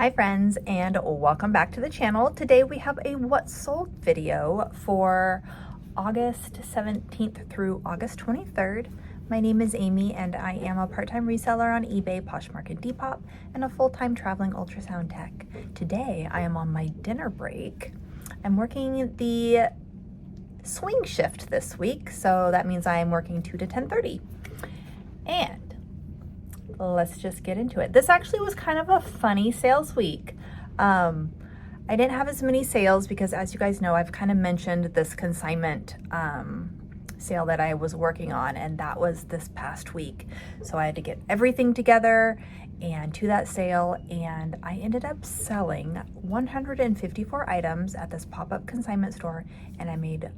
Hi friends, and welcome back to the channel. Today we have a what sold video for August 17th through August 23rd. My name is Amy and I am a part-time reseller on eBay, Poshmark, and Depop, and a full-time traveling ultrasound tech. Today I am on my dinner break. I'm working the swing shift this week, so that means I am working 2 to 10:30. And let's just get into it. This actually was kind of a funny sales week. I didn't have as many sales because, as you guys know, I've kind of mentioned this consignment sale that I was working on, and that was this past week. So I had to get everything together and to that sale, and I ended up selling 154 items at this pop-up consignment store, and I made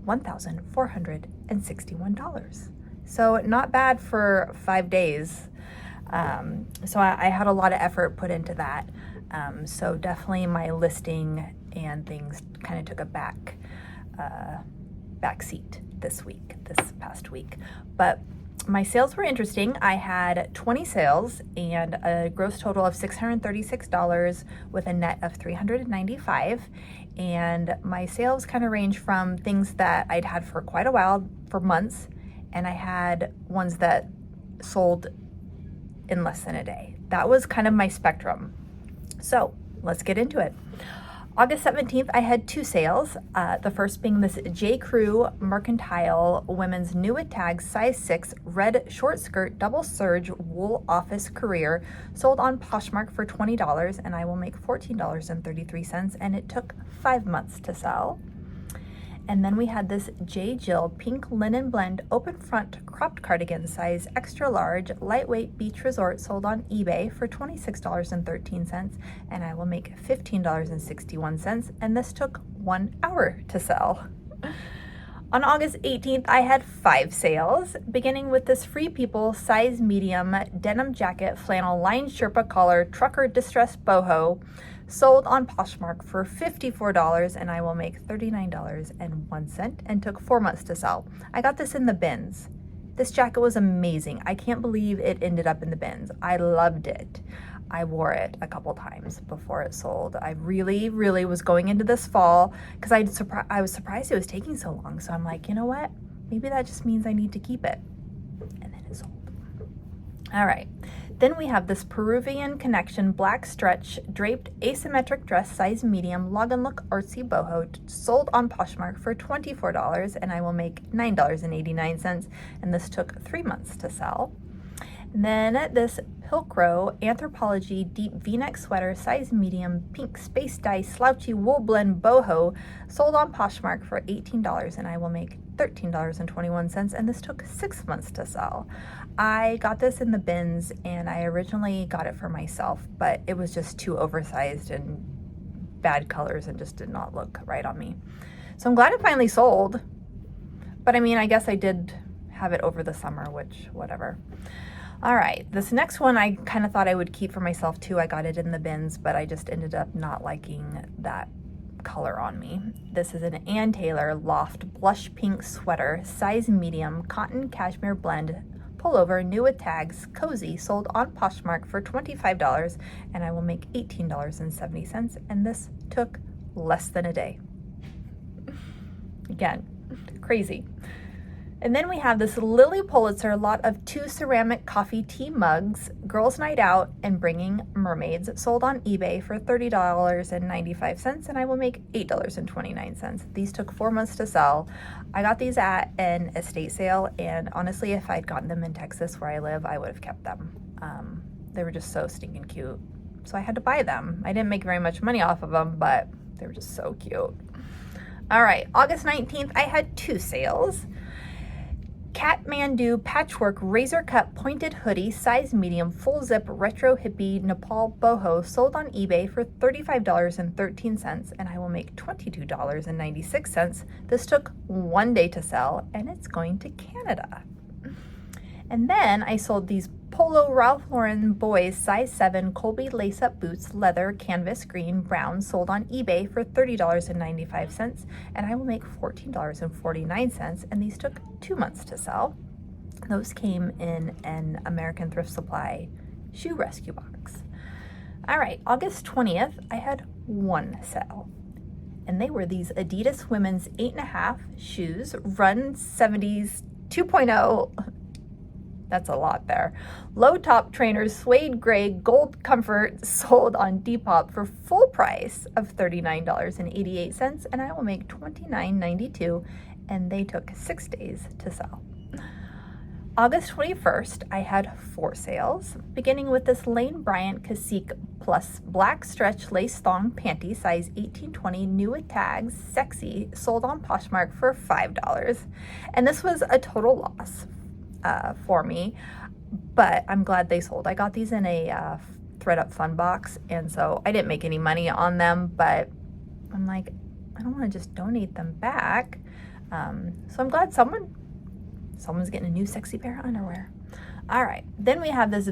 $1,461. So not bad for 5 days. So I had a lot of effort put into that. So definitely my listing and things kind of took a back seat this past week. But my sales were interesting. I had 20 sales and a gross total of $636 with a net of $395. And my sales kind of range from things that I'd had for quite a while, for months, and I had ones that sold in less than a day. That was kind of my spectrum. So let's get into it. August 17th, I had 2 sales. The first being this J. Crew Mercantile Women's New at Tags size 6 red short skirt double serge wool office career, sold on Poshmark for $20, and I will make $14.33, and it took 5 months to sell. And then we had this J. Jill pink linen blend open front cropped cardigan size extra large lightweight beach resort, sold on eBay for $26.13, and I will make $15.61, and this took 1 hour to sell. On August 18th, I had 5 sales, beginning with this Free People size medium denim jacket flannel lined Sherpa collar trucker distressed boho, sold on Poshmark for $54, and I will make $39.01, and took 4 months to sell. I got this in the bins. This jacket was amazing. I can't believe it ended up in the bins. I loved it. I wore it a couple times before it sold. I really was going into this fall because I was surprised it was taking so long. So I'm like, you know what? Maybe that just means I need to keep it. And then it sold. All right. Then we have this Peruvian Connection black stretch draped asymmetric dress size medium log and look artsy boho, sold on Poshmark for $24, and I will make $9.89, and this took 3 months to sell. And then this Pilcrow Anthropology deep v-neck sweater size medium pink space dye slouchy wool blend boho, sold on Poshmark for $18, and I will make $13.21, and this took 6 months to sell. I got this in the bins, and I originally got it for myself, but it was just too oversized and bad colors and just did not look right on me. So I'm glad it finally sold, but I mean, I guess I did have it over the summer, which whatever. All right, this next one I kind of thought I would keep for myself too. I got it in the bins, but I just ended up not liking that color on me. This is an Ann Taylor Loft blush pink sweater, size medium, cotton cashmere blend, pullover, new with tags, cozy, sold on Poshmark for $25, and I will make $18.70, and this took less than a day. Again, crazy. And then we have this Lily Pulitzer lot of 2 ceramic coffee tea mugs, Girls Night Out and Bringing Mermaids, sold on eBay for $30.95, and I will make $8.29. These took 4 months to sell. I got these at an estate sale, and honestly, if I'd gotten them in Texas where I live, I would have kept them. They were just so stinking cute. So I had to buy them. I didn't make very much money off of them, but they were just so cute. All right, August 19th, I had 2 sales. Kathmandu patchwork razor cut pointed hoodie size medium full zip retro hippie Nepal boho, sold on eBay for $35.13, and I will make $22.96. This took 1 day to sell, and it's going to Canada. And then I sold these Polo Ralph Lauren boys size 7 Colby lace-up boots, leather, canvas, green, brown, sold on eBay for $30.95, and I will make $14.49, and these took 2 months to sell. Those came in an American Thrift Supply shoe rescue box. All right, August 20th, I had one sale. And they were these Adidas women's 8.5 shoes, Run 70s 2.0. That's a lot there. Low top trainers, suede gray, gold comfort, sold on Depop for full price of $39.88, and I will make $29.92, and they took 6 days to sell. August 21st, I had 4 sales, beginning with this Lane Bryant Cacique Plus Black Stretch Lace Thong Panty, size 18-20, new with tags, sexy, sold on Poshmark for $5. And this was a total loss for me, but I'm glad they sold. I got these in a ThredUp fun box, and so I didn't make any money on them, but I'm like, I don't want to just donate them back. So I'm glad someone's getting a new sexy pair of underwear. All right, then we have this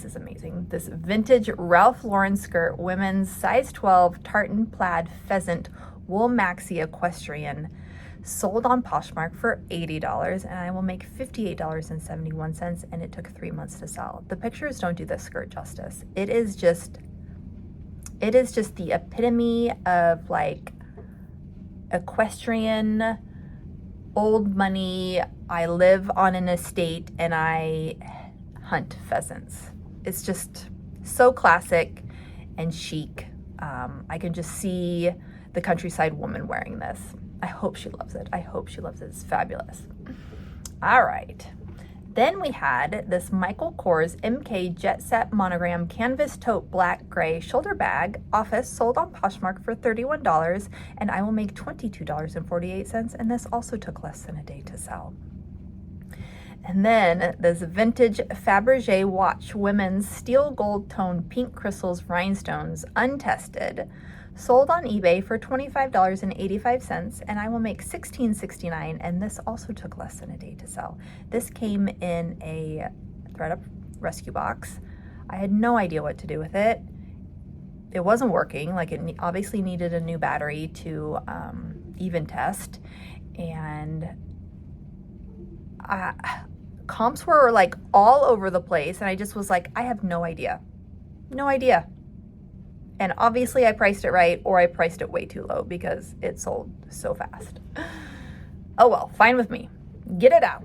is amazing, this vintage Ralph Lauren skirt, women's size 12 tartan plaid pheasant wool maxi equestrian, sold on Poshmark for $80, and I will make $58.71, and it took 3 months to sell. The pictures don't do this skirt justice. It is just the epitome of like equestrian, old money. I live on an estate and I hunt pheasants. It's just so classic and chic. I can just see the countryside woman wearing this. I hope she loves it. I hope she loves it. It's fabulous. All right. Then we had this Michael Kors MK Jet Set Monogram Canvas Tote Black Gray Shoulder Bag Office, sold on Poshmark for $31, and I will make $22.48, and this also took less than a day to sell. And then this vintage Fabergé watch, women's steel gold tone pink crystals rhinestones, untested, sold on eBay for $25.85, and I will make $16.69, and this also took less than a day to sell. This came in a ThredUp rescue box. I had no idea what to do with it. It wasn't working. Like, it obviously needed a new battery to even test, and comps were like all over the place, and I just was like, I have no idea. And obviously I priced it right, or I priced it way too low because it sold so fast. Oh well, fine with me. Get it out.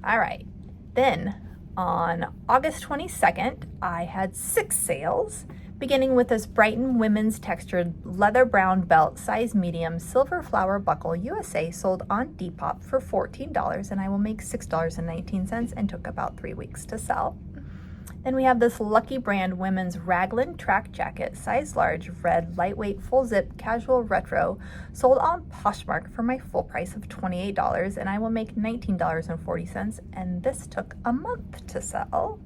All right. Then on August 22nd, I had 6 sales, beginning with this Brighton women's textured leather brown belt, size medium, silver flower buckle, USA, sold on Depop for $14, and I will make $6.19, and took about 3 weeks to sell. Then we have this Lucky Brand women's raglan track jacket, size large, red, lightweight, full zip, casual retro, sold on Poshmark for my full price of $28, and I will make $19.40, and this took a month to sell.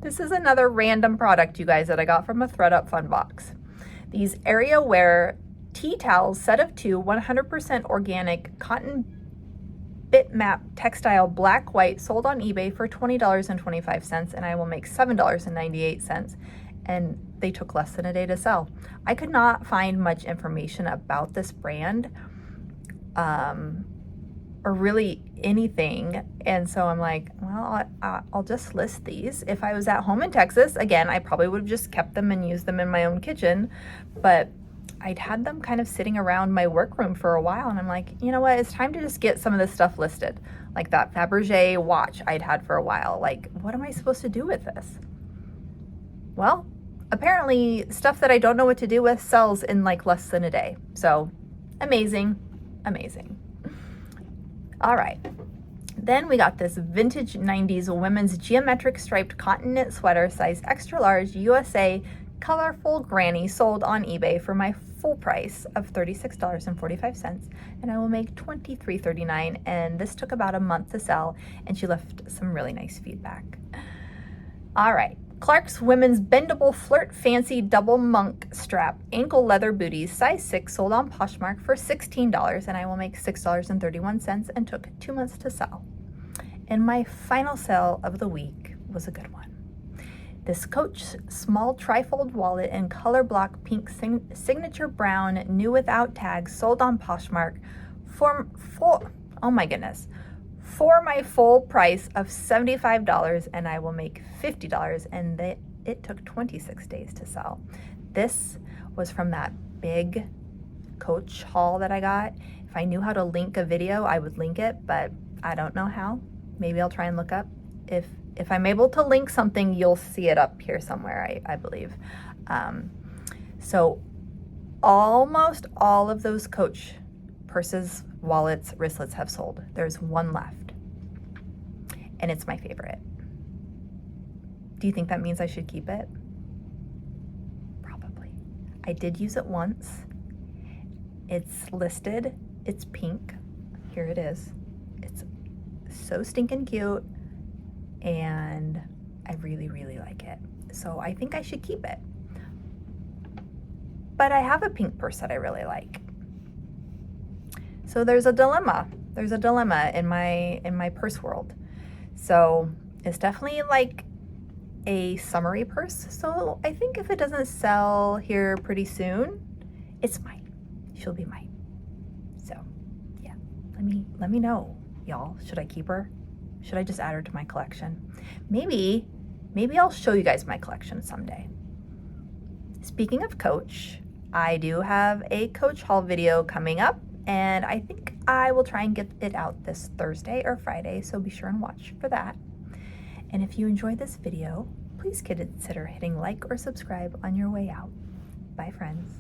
This is another random product, you guys, that I got from a ThredUp fun box. These area wear tea towels, set of 2, 100% organic cotton bitmap textile black white, sold on eBay for $20.25, and I will make $7.98, and they took less than a day to sell. I could not find much information about this brand or really anything, and so I'm like, well, I'll just list these. If I was at home in Texas, again, I probably would have just kept them and used them in my own kitchen, but I'd had them kind of sitting around my workroom for a while, and I'm like, you know what, it's time to just get some of this stuff listed. Like that Fabergé watch I'd had for a while. Like, what am I supposed to do with this? Well, apparently stuff that I don't know what to do with sells in like less than a day. So amazing. All right. Then we got this vintage 90s women's geometric striped cotton knit sweater, size extra large, USA, colorful granny, sold on eBay for my full price of $36.45, and I will make $23.39, and this took about a month to sell, and she left some really nice feedback. All right. Clark's women's bendable flirt fancy double monk strap ankle leather booties, size 6, sold on Poshmark for $16, and I will make $6.31, and took 2 months to sell. And my final sale of the week was a good one. This Coach small trifold wallet in color block pink signature brown, new without tags, sold on Poshmark for my full price of $75, and I will make $50, and it took 26 days to sell. This was from that big Coach haul that I got. If I knew how to link a video, I would link it, but I don't know how. Maybe I'll try and look up. If I'm able to link something, you'll see it up here somewhere, I believe. So almost all of those Coach purses, wallets, wristlets have sold. There's one left, and it's my favorite. Do you think that means I should keep it? Probably. I did use it once. It's listed. It's pink. Here it is. It's so stinking cute, and I really, really like it. So I think I should keep it. But I have a pink purse that I really like. So there's a dilemma. There's a dilemma in my purse world. So it's definitely like a summery purse. So I think if it doesn't sell here pretty soon, it's mine. She'll be mine. So yeah, let me know, y'all. Should I keep her? Should I just add her to my collection? Maybe I'll show you guys my collection someday. Speaking of Coach, I do have a Coach haul video coming up, and I think I will try and get it out this Thursday or Friday, so be sure and watch for that. And if you enjoyed this video, please consider hitting like or subscribe on your way out. Bye, friends.